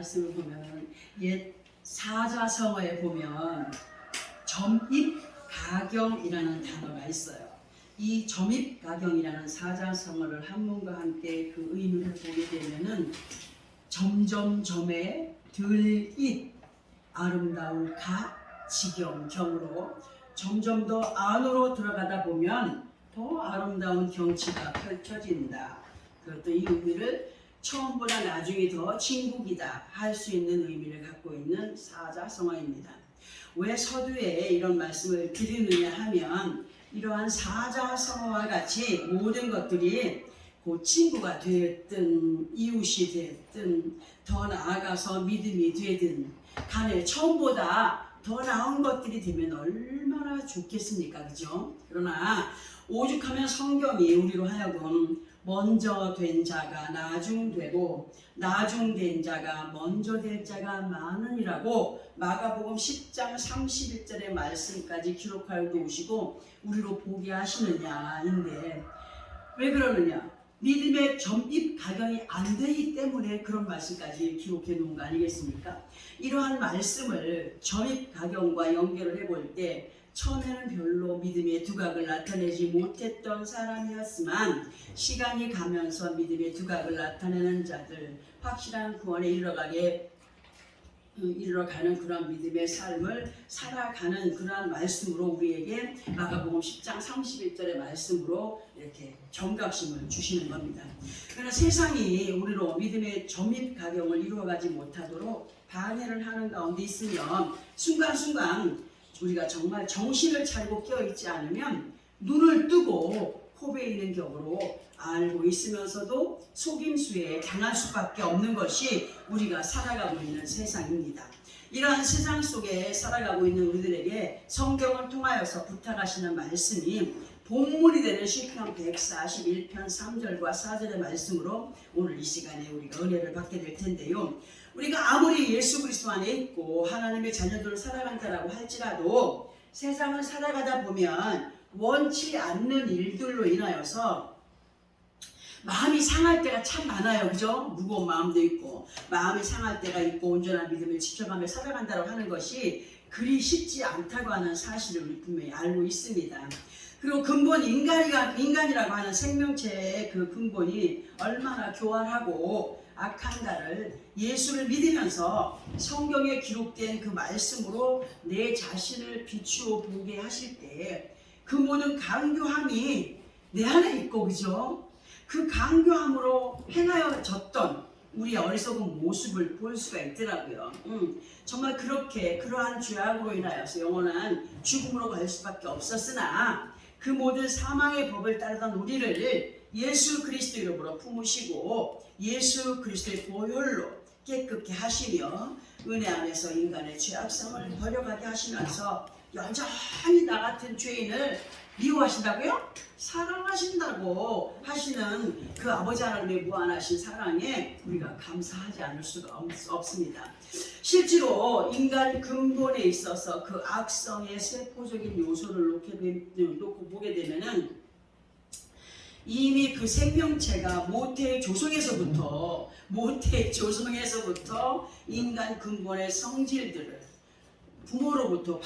말씀을 보면 옛 사자성어에 보면 점입가경이라는 단어가 있어요. 이 점입가경이라는 사자성어를 한문과 함께 그 의미를 보게 되면은 점점점에 들잇 아름다울 가 지경경으로 점점 더 안으로 들어가다 보면 더 아름다운 경치가 펼쳐진다. 그것도 이 의미를 처음보다 나중이 더 진국이다 할 수 있는 의미를 갖고 있는 사자성어입니다. 왜 서두에 이런 말씀을 드리느냐 하면 이러한 사자성어와 같이 모든 것들이 그 친구가 되었든 이웃이 되었든 더 나아가서 믿음이 되든 간에 처음보다 더 나은 것들이 되면 얼마나 좋겠습니까? 그죠? 그러나 오죽하면 성경이 우리로 하여금 먼저 된 자가 나중되고 나중된 자가 먼저 될 자가 많으니라고 마가복음 10장 31절의 말씀까지 기록하여 놓으시고 우리로 보게 하시느냐인데 왜 그러느냐? 믿음의 점입가경이 안 되기 때문에 그런 말씀까지 기록해 놓은 거 아니겠습니까? 이러한 말씀을 점입가경과 연결을 해볼 때 처음에는 별로 믿음의 두각을 나타내지 못했던 사람이었지만 시간이 가면서 믿음의 두각을 나타내는 자들, 확실한 구원에 이르러가는 그런 믿음의 삶을 살아가는 그러한 말씀으로 우리에게 마가복음 10장 31절의 말씀으로 이렇게 경각심을 주시는 겁니다. 그러나 세상이 우리로 믿음의 점입가경을 이루어가지 못하도록 방해를 하는 가운데 있으면 순간순간 우리가 정말 정신을 차리고 깨어있지 않으면 눈을 뜨고 코베 있는 격으로 알고 있으면서도 속임수에 당할 수밖에 없는 것이 우리가 살아가고 있는 세상입니다. 이러한 세상 속에 살아가고 있는 우리들에게 성경을 통하여서 부탁하시는 말씀이 본문이 되는 시편 141편 3절과 4절의 말씀으로 오늘 이 시간에 우리가 은혜를 받게 될 텐데요. 우리가 아무리 예수 그리스도 안에 있고 하나님의 자녀들을 살아간다라고 할지라도 세상을 살아가다 보면 원치 않는 일들로 인하여서 마음이 상할 때가 참 많아요. 그죠? 무거운 마음도 있고 마음이 상할 때가 있고 온전한 믿음을 지켜가며 살아간다고 하는 것이 그리 쉽지 않다고 하는 사실을 우리 분명히 알고 있습니다. 그리고 근본 인간이라고 하는 생명체의 그 근본이 얼마나 교활하고 악한가를 예수를 믿으면서 성경에 기록된 그 말씀으로 내 자신을 비추어 보게 하실 때 그 모든 강교함이 내 안에 있고 그죠? 그 강교함으로 행하여졌던 우리의 어리석은 모습을 볼 수가 있더라고요. 정말 그렇게 그러한 죄악으로 인하여서 영원한 죽음으로 갈 수밖에 없었으나 그 모든 사망의 법을 따르던 우리를 예수 그리스도 이름으로 품으시고 예수 그리스도의 보혈로 깨끗게 하시며 은혜 안에서 인간의 죄악성을 버려가게 하시면서 여전히 나 같은 죄인을 미워하신다고요? 사랑하신다고 하시는 그 아버지 하나님의 무한하신 사랑에 우리가 감사하지 않을 수가 없습니다. 실제로 인간 근본에 있어서 그 악성의 세포적인 요소를 놓고 보게 되면은 이미 그 생명체가 모태의 조성에서부터 인간 근본의 성질들을 부모로부터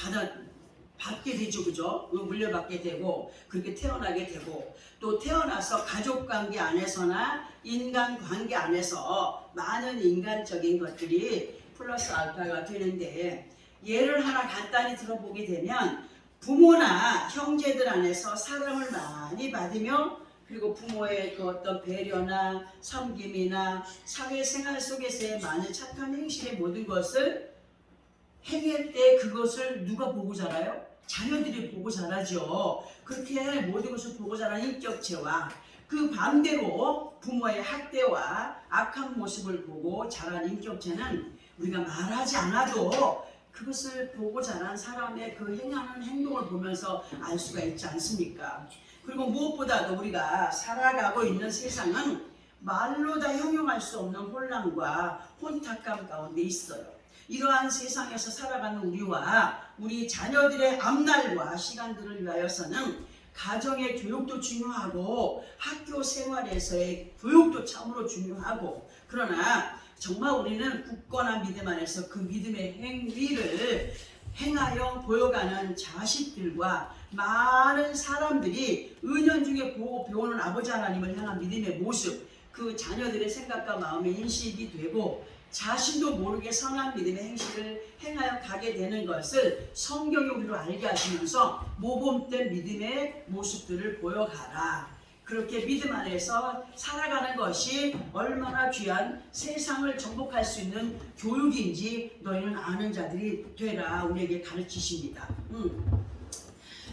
받게 되죠. 그죠? 물려받게 되고 그렇게 태어나게 되고 또 태어나서 가족관계 안에서나 인간관계 안에서 많은 인간적인 것들이 플러스 알파가 되는데 예를 하나 간단히 들어보게 되면 부모나 형제들 안에서 사랑을 많이 받으며 그리고 부모의 그 어떤 배려나 섬김이나 사회생활 속에서의 많은 착한 행실의 모든 것을 행할 때 그것을 누가 보고 자라요? 자녀들이 보고 자라죠. 그렇게 모든 것을 보고 자란 인격체와 그 반대로 부모의 학대와 악한 모습을 보고 자란 인격체는 우리가 말하지 않아도 그것을 보고 자란 사람의 그 행하는 행동을 보면서 알 수가 있지 않습니까? 그리고 무엇보다도 우리가 살아가고 있는 세상은 말로 다 형용할 수 없는 혼란과 혼탁감 가운데 있어요. 이러한 세상에서 살아가는 우리와 우리 자녀들의 앞날과 시간들을 위하여서는 가정의 교육도 중요하고 학교 생활에서의 교육도 참으로 중요하고 그러나 정말 우리는 굳건한 믿음 안에서 그 믿음의 행위를 행하여 보여가는 자식들과 많은 사람들이 은연중에 보고 배우는 아버지 하나님을 향한 믿음의 모습, 그 자녀들의 생각과 마음의 인식이 되고 자신도 모르게 선한 믿음의 행실을 행하여 가게 되는 것을 성경이 우리로 알게 하시면서 모범된 믿음의 모습들을 보여가라. 그렇게 믿음 안에서 살아가는 것이 얼마나 귀한 세상을 정복할 수 있는 교육인지 너희는 아는 자들이 되라 우리에게 가르치십니다.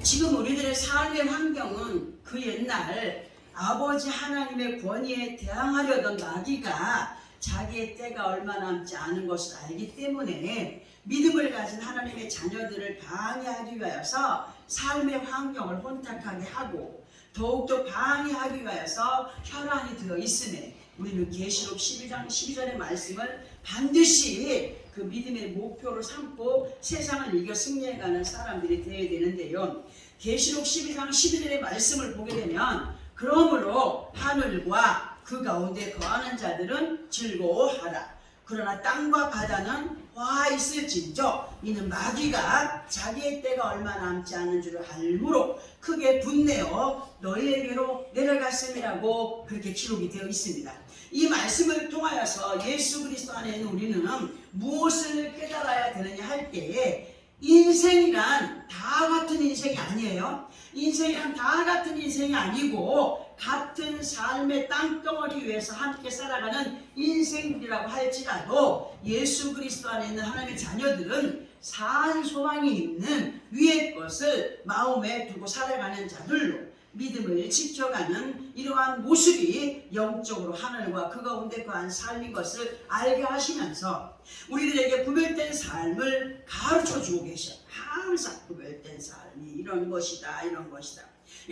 지금 우리들의 삶의 환경은 그 옛날 아버지 하나님의 권위에 대항하려던 마귀가 자기의 때가 얼마 남지 않은 것을 알기 때문에 믿음을 가진 하나님의 자녀들을 방해하기 위하여서 삶의 환경을 혼탁하게 하고 더욱더 방해하기 위하여서 혈안이 되어 있음에 우리는 계시록 12장 12절의 말씀을 반드시 그 믿음의 목표로 삼고 세상을 이겨 승리해가는 사람들이 되어야 되는데요. 계시록 12장 12절의 말씀을 보게 되면 그러므로 하늘과 그 가운데 거하는 자들은 즐거워하라. 그러나 땅과 바다는 화 있을진저 이는 마귀가 자기의 때가 얼마 남지 않은 줄을 알므로 크게 분내어 너희에게로 내려갔음이라고 그렇게 기록이 되어 있습니다. 이 말씀을 통하여서 예수 그리스도 안에 있는 우리는 무엇을 깨달아야 되느냐 할 때에 인생이란 다 같은 인생이 아니에요. 인생이란 다 같은 인생이 아니고 같은 삶의 땅덩어리 위에서 함께 살아가는 인생이라고 할지라도 예수 그리스도 안에 있는 하나님의 자녀들은 산 소망이 있는 위의 것을 마음에 두고 살아가는 자들로 믿음을 지켜가는 이러한 모습이 영적으로 하늘과 그 가운데 거한 삶인 것을 알게 하시면서 우리들에게 구별된 삶을 가르쳐주고 계셔. 항상 구별된 삶이 이런 것이다 이런 것이다.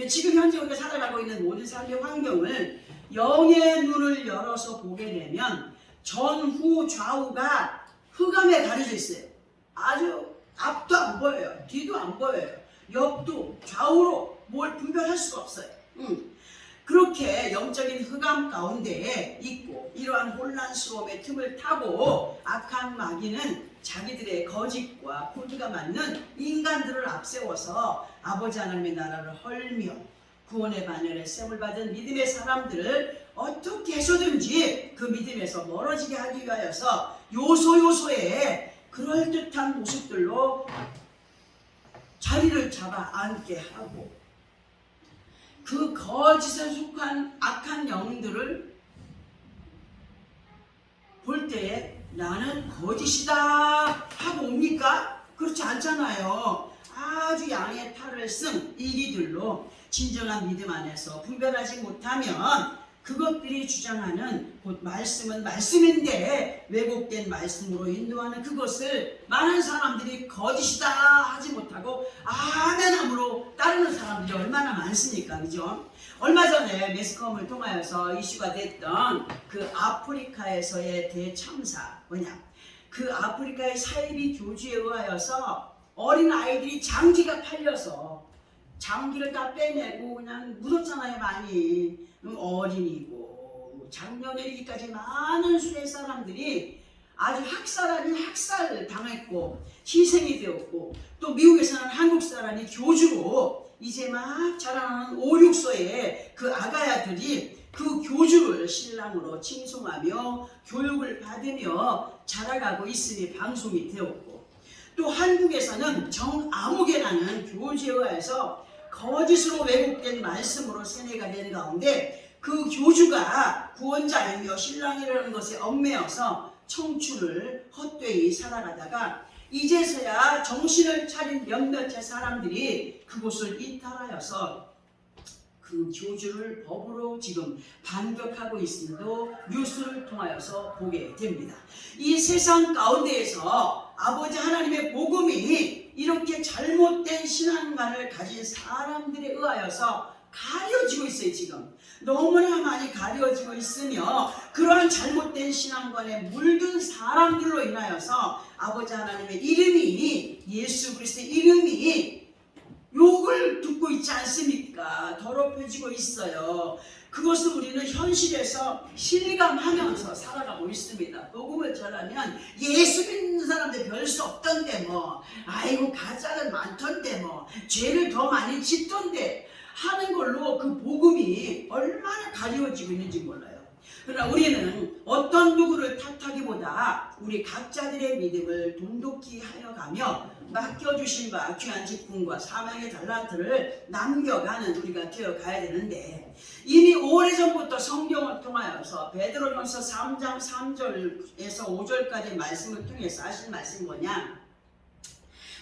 지금 현재 우리가 살아가고 있는 모든 삶의 환경을 영의 눈을 열어서 보게 되면 전후 좌우가 흑암에 가려져 있어요. 아주 앞도 안 보여요. 뒤도 안 보여요. 옆도 좌우로 뭘 분별할 수가 없어요. 그렇게 영적인 흑암 가운데에 있고 이러한 혼란스러움의 틈을 타고 악한 마귀는 자기들의 거짓과 코드가 맞는 인간들을 앞세워서 아버지 하나님의 나라를 헐며 구원의 반열에 셈을 받은 믿음의 사람들을 어떻게 해서든지 그 믿음에서 멀어지게 하기 위하여서 요소요소에 그럴듯한 모습들로 자리를 잡아 앉게 하고 그 거짓에 속한 악한 영들을 볼 때에 나는 거짓이다 하고 옵니까? 그렇지 않잖아요. 아주 양의 탈을 쓴 이기들로 진정한 믿음 안에서 분별하지 못하면 그것들이 주장하는 곧 말씀은 말씀인데 왜곡된 말씀으로 인도하는 그것을 많은 사람들이 거짓이다 하지 못하고 아멘함으로 따르는 사람들이 얼마나 많습니까? 그죠? 얼마 전에 매스컴을 통하여서 이슈가 됐던 그 아프리카에서의 대참사 그 아프리카의 사이비 교주에 의하여서 어린 아이들이 장기가 팔려서 장기를 다 빼내고 그냥 묻었잖아요. 많이 어린이고 작년에 이르기까지 많은 수의 사람들이 아주 학살 아닌 학살 당했고 희생이 되었고 또 미국에서는 한국 사람이 교주로 이제 막 자라나는 5, 6세의 그 아가야들이 그 교주를 신랑으로 칭송하며 교육을 받으며 자라가고 있으니 방송이 되었고 또 한국에서는 정아무개라는 교주에 의해서 거짓으로 왜곡된 말씀으로 세뇌가 된 가운데 그 교주가 구원자이며 신랑이라는 것에 얽매여서 청춘을 헛되이 살아가다가 이제서야 정신을 차린 몇몇의 사람들이 그곳을 이탈하여서 그 교주를 법으로 지금 반격하고 있음도 뉴스를 통하여서 보게 됩니다. 이 세상 가운데에서 아버지 하나님의 복음이 이렇게 잘못된 신앙관을 가진 사람들에 의하여서 가려지고 있어요. 지금 너무나 많이 가려지고 있으며 그러한 잘못된 신앙관에 물든 사람들로 인하여서 아버지 하나님의 이름이 예수 그리스도의 이름이 욕을 듣고 있지 않습니까? 더럽혀지고 있어요. 그것을 우리는 현실에서 실감하면서 살아가고 있습니다. 복음을 전하면 예수 믿는 사람들 별 수 없던데 뭐, 아이고 가짜는 많던데 뭐, 죄를 더 많이 짓던데 하는 걸로 그 복음이 얼마나 가리워지고 있는지 몰라요. 그러나 우리는 어떤 누구를 탓하기보다 우리 각자들의 믿음을 돈독히 하여가며 맡겨주신 바 귀한 직분과 사명의 달란트를 남겨가는 우리가 되어가야 되는데, 이미 오래전부터 성경을 통하여서 베드로전서 3장 3절에서 5절까지 말씀을 통해서 하신 말씀이 뭐냐,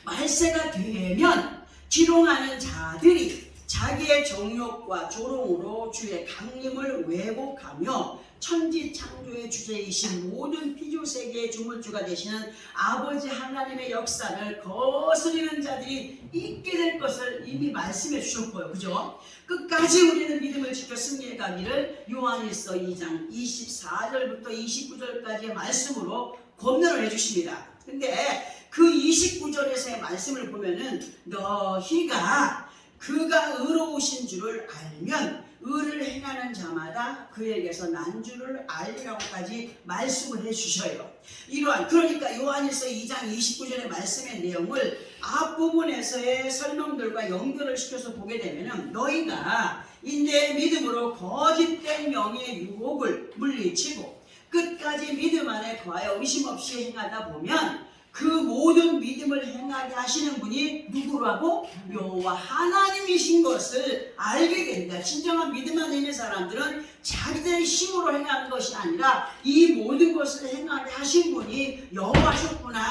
말세가 되면 기롱하는 자들이 자기의 정욕과 조롱으로 주의 강림을 왜곡하며 천지 창조의 주제이신 모든 피조세계의 주물주가 되시는 아버지 하나님의 역사를 거스리는 자들이 있게 될 것을 이미 말씀해 주셨고요. 그죠? 끝까지 우리는 믿음을 지켜 승리해 가기를 요한일서 2장 24절부터 29절까지의 말씀으로 권면을 해주십니다. 근데 그 29절에서의 말씀을 보면은 너희가 그가 의로우신 줄을 알면 의를 행하는 자마다 그에게서 난 줄을 알리라고까지 말씀을 해주셔요. 이러한, 그러니까 요한일서 2장 29절의 말씀의 내용을 앞부분에서의 설명들과 연결을 시켜서 보게 되면, 너희가 인내의 믿음으로 거짓된 영의 유혹을 물리치고 끝까지 믿음 안에 거하여 의심 없이 행하다 보면 그 모든 믿음을 행하게 하시는 분이 누구라고? 여호와 하나님이신 것을 알게 된다. 진정한 믿음 안에 있는 사람들은 자기들의 힘으로 행하는 것이 아니라 이 모든 것을 행하게 하신 분이 여호와셨구나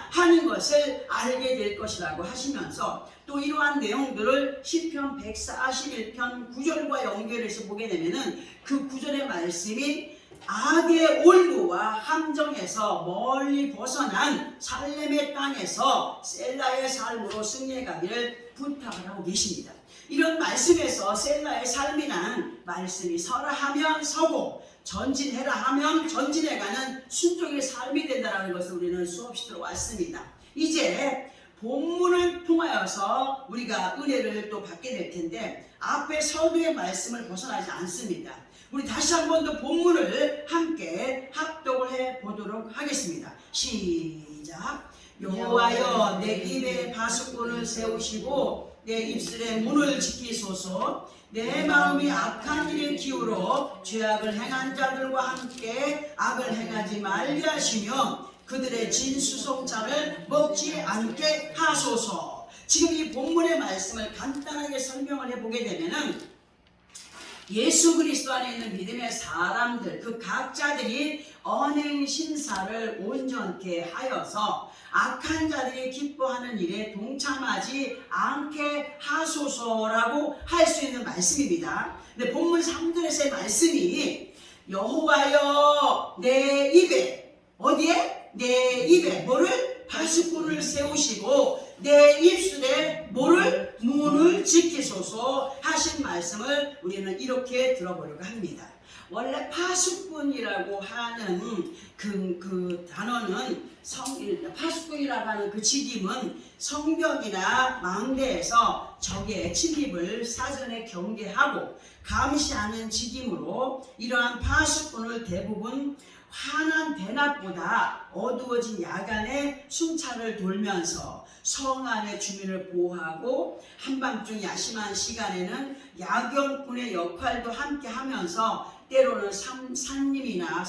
하는 것을 알게 될 것이라고 하시면서, 또 이러한 내용들을 시편 141편 9절과 연결해서 보게 되면은 그 9절의 말씀이 악의 올무와 함정에서 멀리 벗어난 살렘의 땅에서 셀라의 삶으로 승리해 가기를 부탁을 하고 계십니다. 이런 말씀에서 셀라의 삶이란 말씀이 서라 하면 서고 전진해라 하면 전진해가는 순종의 삶이 된다는 것을 우리는 수없이 들어왔습니다. 이제 본문을 통하여서 우리가 은혜를 또 받게 될 텐데, 앞에 서두의 말씀을 벗어나지 않습니다. 우리 다시 한 번 더 본문을 함께 합독을 해 보도록 하겠습니다. 시작. 여호와여 내 입에 바수꾼을 세우시고 내 입술에 문을 지키소서. 내 마음이 악한 일에 기울어 죄악을 행한 자들과 함께 악을 행하지 말게 하시며 그들의 진수송차를 먹지 않게 하소서. 지금 이 본문의 말씀을 간단하게 설명을 해보게 되면은, 예수 그리스도 안에 있는 믿음의 사람들, 그 각자들이 언행 신사를 온전케 하여서 악한 자들이 기뻐하는 일에 동참하지 않게 하소서라고 할 수 있는 말씀입니다. 근데 본문 3절에서의 말씀이 여호와여 내 입에, 어디에? 내 입에 뭐를? 바수꾼을 세우시고 내 입술에 뭐를? 문을 지키소서 하신 말씀을 우리는 이렇게 들어보려고 합니다. 원래 파수꾼이라고 하는 그 단어는 파수꾼이라고 하는 그 직임은 성벽이나 망대에서 적의 침입을 사전에 경계하고 감시하는 직임으로, 이러한 파수꾼을 대부분 환한 대낮보다 어두워진 야간에 순찰을 돌면서 성 안의 주민을 보호하고 한밤중 야심한 시간에는 야경꾼의 역할도 함께 하면서 때로는 산림이나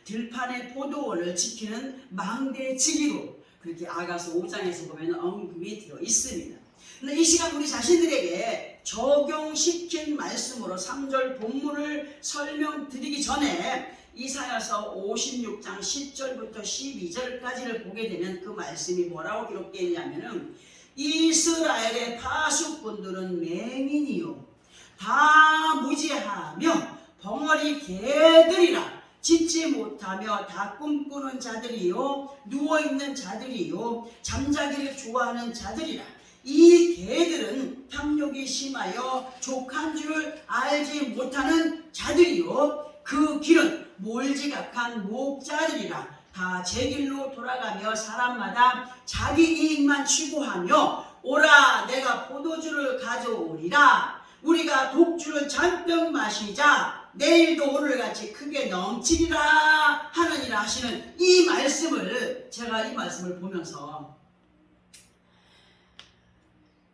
들판의 포도원을 지키는 망대의 직위로 그렇게 아가서 5장에서 보면 언급이 되어 있습니다. 그런데 이 시간 우리 자신들에게 적용시킨 말씀으로 3절 본문을 설명드리기 전에 이사야서 56장 10절부터 12절까지를 보게 되면 그 말씀이 뭐라고 기록되어 있냐면은, 이스라엘의 파수꾼들은 맹인이요 다 무지하며 벙어리 개들이라, 짖지 못하며 다 꿈꾸는 자들이요 누워있는 자들이요 잠자기를 좋아하는 자들이라. 이 개들은 탐욕이 심하여 족한 줄을 알지 못하는 자들이요 그 길은 몰지각한 목자들이라. 다 제 길로 돌아가며 사람마다 자기 이익만 추구하며 오라 내가 포도주를 가져오리라. 우리가 독주를 잔뜩 마시자. 내일도 오늘같이 크게 넘치리라 하느니라 하시는 이 말씀을, 제가 이 말씀을 보면서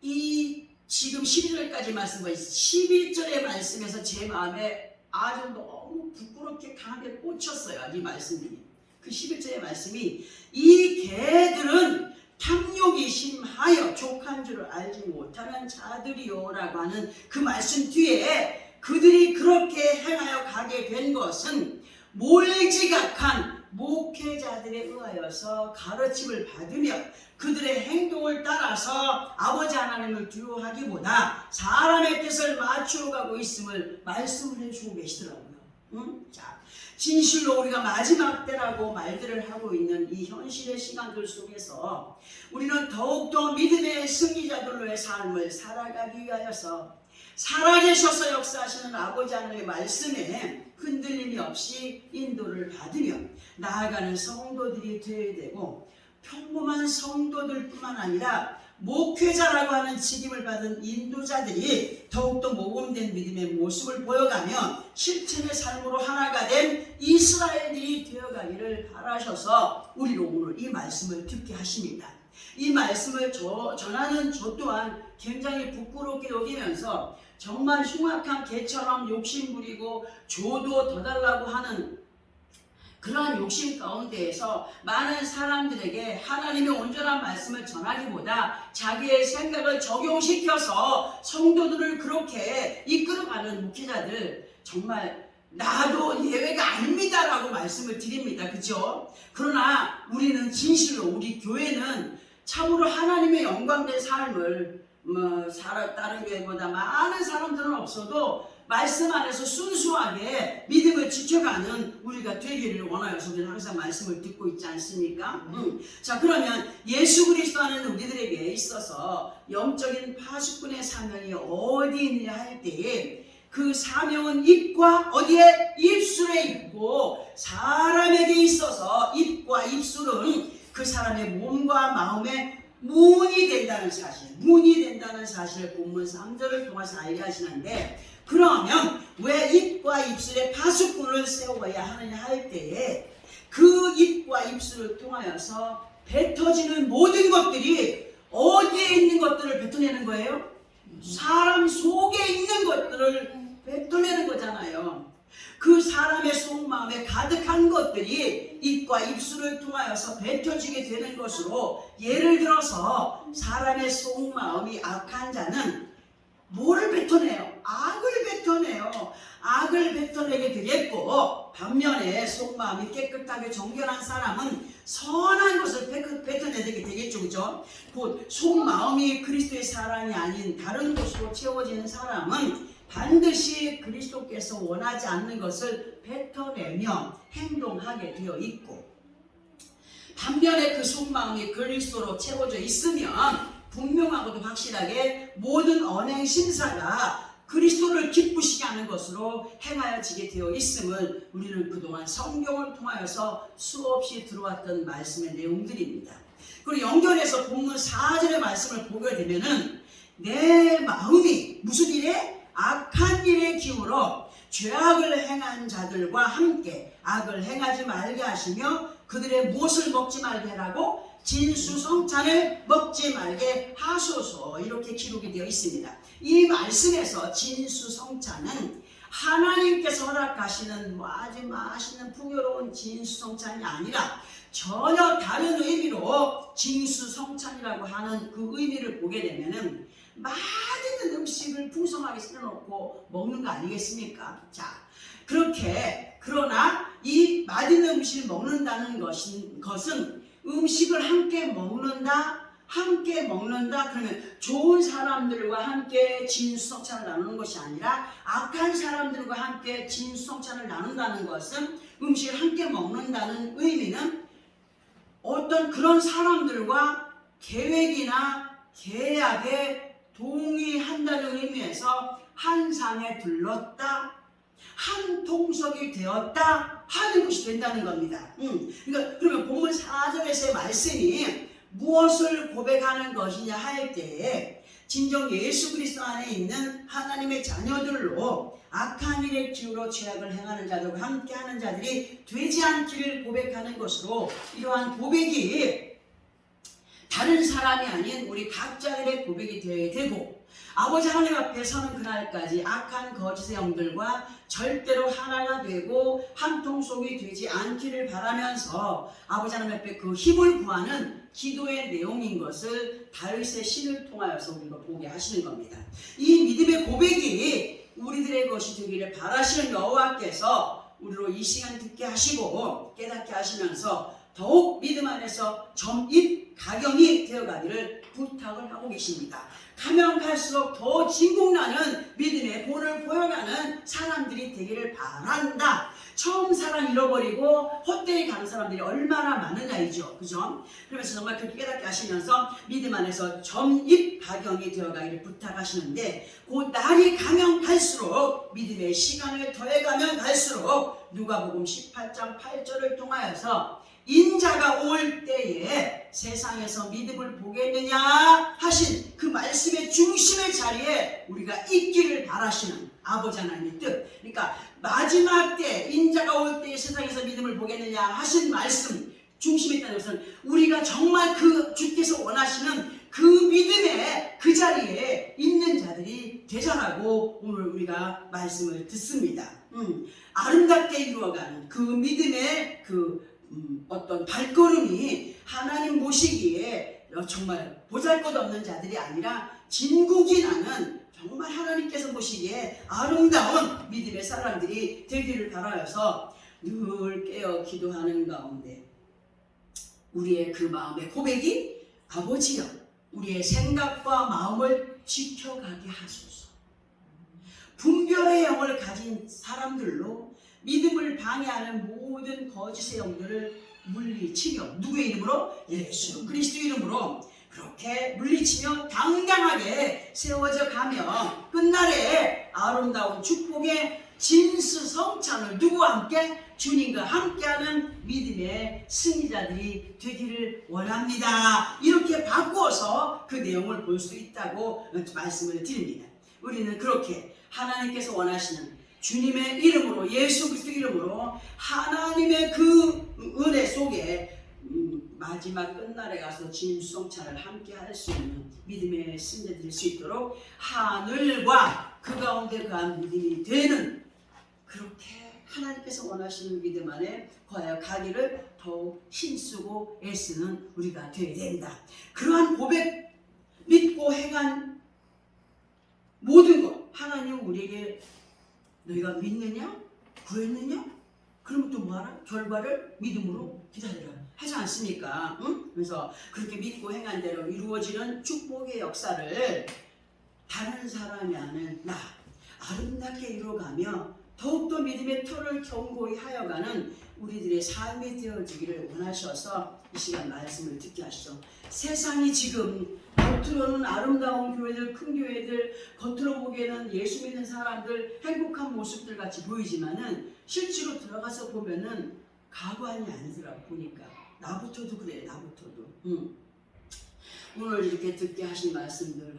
이 지금 12절까지 말씀과 11절의 말씀에서 제 마음에 아주 너무 부끄럽게 강하게 꽂혔어요. 이 말씀이. 그 11절의 말씀이 이 개들은 탐욕이 심하여 족한 줄을 알지 못하는 자들이요 라고 하는 그 말씀 뒤에 그들이 그렇게 행하여 가게 된 것은 몰지각한 목회자들에 의하여서 가르침을 받으며 그들의 행동을 따라서 아버지 하나님을 두려워하기보다 사람의 뜻을 맞추어가고 있음을 말씀을 해주고 계시더라고요. 자, 진실로 우리가 마지막 때라고 말들을 하고 있는 이 현실의 시간들 속에서 우리는 더욱더 믿음의 승리자들로의 삶을 살아가기 위하여서 살아계셔서 역사하시는 아버지 하나님의 말씀에 흔들림이 없이 인도를 받으며 나아가는 성도들이 되어야 되고, 평범한 성도들뿐만 아니라 목회자라고 하는 직임을 받은 인도자들이 더욱더 모범된 믿음의 모습을 보여가며 실천의 삶으로 하나가 된 이스라엘들이 되어가기를 바라셔서 우리로 오늘 이 말씀을 듣게 하십니다. 이 말씀을 전하는 저 또한 굉장히 부끄럽게 여기면서 정말 흉악한 개처럼 욕심부리고 줘도 더 달라고 하는 그러한 욕심 가운데에서 많은 사람들에게 하나님의 온전한 말씀을 전하기보다 자기의 생각을 적용시켜서 성도들을 그렇게 이끌어가는 목회자들, 정말 나도 예외가 아닙니다라고 말씀을 드립니다. 그죠? 그러나 우리는 진실로 우리 교회는 참으로 하나님의 영광된 삶을 다른 교회보다 많은 사람들은 없어도 말씀 안에서 순수하게 믿음을 지켜가는 우리가 되기를 원하여서 우리는 항상 말씀을 듣고 있지 않습니까? 자, 그러면 예수 그리스도 안에 우리들에게 있어서 영적인 파수꾼의 사명이 어디 있느냐 할 때에 그 사명은 입과 어디에? 입술에 있고, 사람에게 있어서 입과 입술은 그 사람의 몸과 마음에 문이 된다는 사실을 본문 3절을 통해서 알게 하시는데, 그러면 왜 입과 입술에 파수꾼을 세워야 하느냐 할 때에 그 입과 입술을 통하여서 뱉어지는 모든 것들이 어디에 있는 것들을 뱉어내는 거예요? 사람 속에 있는 것들을 뱉어내는 거잖아요. 그 사람의 속마음에 가득한 것들이 입과 입술을 통하여서 뱉어지게 되는 것으로, 예를 들어서 사람의 속마음이 악한 자는 뭐를 뱉어내요? 악을 뱉어내요. 악을 뱉어내게 되겠고, 반면에 속마음이 깨끗하게 정결한 사람은 선한 것을 뱉어내게 되겠죠. 그죠? 곧 속마음이 그리스도의 사랑이 아닌 다른 것으로 채워지는 사람은 반드시 그리스도께서 원하지 않는 것을 뱉어내며 행동하게 되어 있고, 반면에 그 속마음이 그리스도로 채워져 있으면 분명하고도 확실하게 모든 언행 심사가 그리스도를 기쁘시게 하는 것으로 행하여지게 되어 있음을 우리는 그동안 성경을 통하여서 수없이 들어왔던 말씀의 내용들입니다. 그리고 연결해서 본문 4절의 말씀을 보게 되면은 내 마음이 무슨 일에? 악한 일에 기울어 죄악을 행한 자들과 함께 악을 행하지 말게 하시며 그들의 무엇을 먹지 말게 하라고? 진수성찬을 먹지 말게 하소서, 이렇게 기록이 되어 있습니다. 이 말씀에서 진수성찬은 하나님께서 허락하시는 아주 맛있는 풍요로운 진수성찬이 아니라 전혀 다른 의미로 진수성찬이라고 하는 그 의미를 보게 되면은 맛있는 음식을 풍성하게 끓여놓고 먹는 거 아니겠습니까? 자, 그러나 이 맛있는 음식을 먹는다는 것은 음식을 함께 먹는다, 그러면 좋은 사람들과 함께 진수성찬을 나누는 것이 아니라 악한 사람들과 함께 진수성찬을 나눈다는 것은, 음식을 함께 먹는다는 의미는 어떤 그런 사람들과 계획이나 계약에 동의한다는 의미에서 한 상에 들렀다, 한 통속이 되었다 하는 것이 된다는 겁니다. 그러니까 그러면 본문 4절에서의 말씀이 무엇을 고백하는 것이냐 할 때에 진정 예수 그리스도 안에 있는 하나님의 자녀들로 악한 일에 기울어 죄악을 행하는 자들과 함께하는 자들이 되지 않기를 고백하는 것으로, 이러한 고백이 다른 사람이 아닌 우리 각자들의 고백이 되어야 되고, 아버지 하나님 앞에 서는 그날까지 악한 거짓의 영들과 절대로 하나가 되고 한 통속이 되지 않기를 바라면서 아버지 하나님 앞에 그 힘을 구하는 기도의 내용인 것을 다윗의 시를 통하여서 우리가 보게 하시는 겁니다. 이 믿음의 고백이 우리들의 것이 되기를 바라시는 여호와께서 우리로 이 시간 듣게 하시고 깨닫게 하시면서 더욱 믿음 안에서 점입 가경이 되어가기를 부탁을 하고 계십니다. 가면 갈수록 더 진국나는 믿음의 본을 보여가는 사람들이 되기를 바란다. 처음 사랑 잃어버리고 헛되이 가는 사람들이 얼마나 많으냐이죠. 그죠? 그러면서 정말 그렇게 깨닫게 하시면서 믿음 안에서 점입 가경이 되어가기를 부탁하시는데, 그 날이 가면 갈수록 믿음의 시간을 더해가면 갈수록 누가복음 18장 8절을 통하여서 인자가 올 때에 세상에서 믿음을 보겠느냐 하신 그 말씀의 중심의 자리에 우리가 있기를 바라시는 아버지 하나님의 뜻. 그러니까 마지막 때 인자가 올 때에 세상에서 믿음을 보겠느냐 하신 말씀 중심에 있다는 것은 우리가 정말 그 주께서 원하시는 그 믿음의 그 자리에 있는 자들이 되자라고 오늘 우리가 말씀을 듣습니다. 아름답게 이루어가는 그 믿음의 어떤 발걸음이 하나님 보시기에 정말 보잘것없는 자들이 아니라 진국이 나는 정말 하나님께서 보시기에 아름다운 믿음의 사람들이 되기를 바라여서 늘 깨어 기도하는 가운데 우리의 그 마음의 고백이 아버지여 우리의 생각과 마음을 지켜가게 하소서. 분별의 영을 가진 사람들로 믿음을 방해하는 모든 거짓의 영들을 물리치며, 누구의 이름으로? 예수 그리스도 이름으로 그렇게 물리치며 당당하게 세워져 가며 끝날에 아름다운 축복의 진수성찬을 누구와 함께? 주님과 함께하는 믿음의 승리자들이 되기를 원합니다. 이렇게 바꾸어서 그 내용을 볼 수 있다고 말씀을 드립니다. 우리는 그렇게 하나님께서 원하시는 주님의 이름으로, 예수 그리스도 이름으로 하나님의 그 은혜 속에 마지막 끝날에 가서 진수성찬을 함께 할 수 있는 믿음의 승리자 될 수 있도록 하늘과 그 가운데 거한 믿음이 되는, 그렇게 하나님께서 원하시는 믿음 안에 거하여 가기를 더욱 힘쓰고 애쓰는 우리가 되어야 된다. 그러한 고백, 믿고 행한 모든 것 하나님 우리에게 너희가 믿느냐? 구했느냐? 그러면 또 뭐하라? 결과를 믿음으로 기다리라 하지 않습니까? 응? 그래서 그렇게 믿고 행한 대로 이루어지는 축복의 역사를 다른 사람이 아는 나 아름답게 이루어가며 더욱더 믿음의 터를 견고히 하여가는 우리들의 삶이 되어지기를 원하셔서 이 시간 말씀을 듣게 하시죠. 세상이 지금 겉으로는 아름다운 교회들, 큰 교회들, 겉으로 보기에는 예수 믿는 사람들 행복한 모습들 같이 보이지만은 실제로 들어가서 보면은 가관이 아니더라고. 보니까 나부터도 그래. 나부터도. 오늘 이렇게 듣게 하신 말씀들,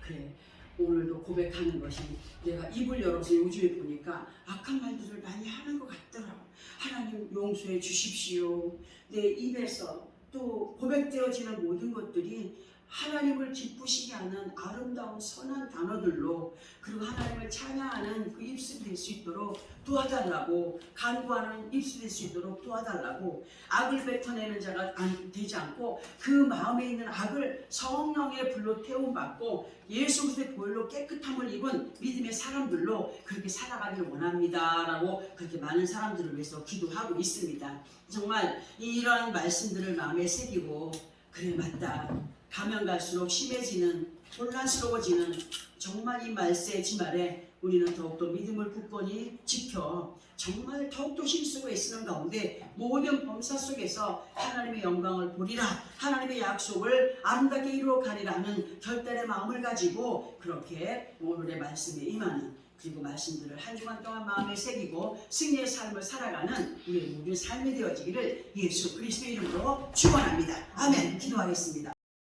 그래. 오늘도 고백하는 것이 내가 입을 열어서 요즘에 보니까 악한 말들을 많이 하는 것 같더라고. 하나님 용서해 주십시오. 내 입에서 또 고백되어지는 모든 것들이 하나님을 기쁘시게 하는 아름다운 선한 단어들로, 그리고 하나님을 찬양하는 그 입술이 될 수 있도록 도와달라고, 간구하는 입술이 될 수 있도록 도와달라고, 악을 뱉어내는 자가 되지 않고 그 마음에 있는 악을 성령의 불로 태움받고 예수 그리스도의 보혈로 깨끗함을 입은 믿음의 사람들로 그렇게 살아가기를 원합니다 라고 그렇게 많은 사람들을 위해서 기도하고 있습니다. 정말 이러한 말씀들을 마음에 새기고, 그래 맞다, 가면 갈수록 심해지는, 혼란스러워지는 정말 이 말세의 지말에 우리는 더욱더 믿음을 굳건히 지켜 정말 더욱더 힘쓰고 애쓰는 가운데 모든 범사 속에서 하나님의 영광을 보리라, 하나님의 약속을 아름답게 이루어가리라 하는 결단의 마음을 가지고 그렇게 오늘의 말씀에 임하는 그리고 말씀들을 한 주간 동안 마음에 새기고 승리의 삶을 살아가는 우리 모든 삶이 되어지기를 예수 그리스도 이름으로 축원합니다. 아멘. 기도하겠습니다.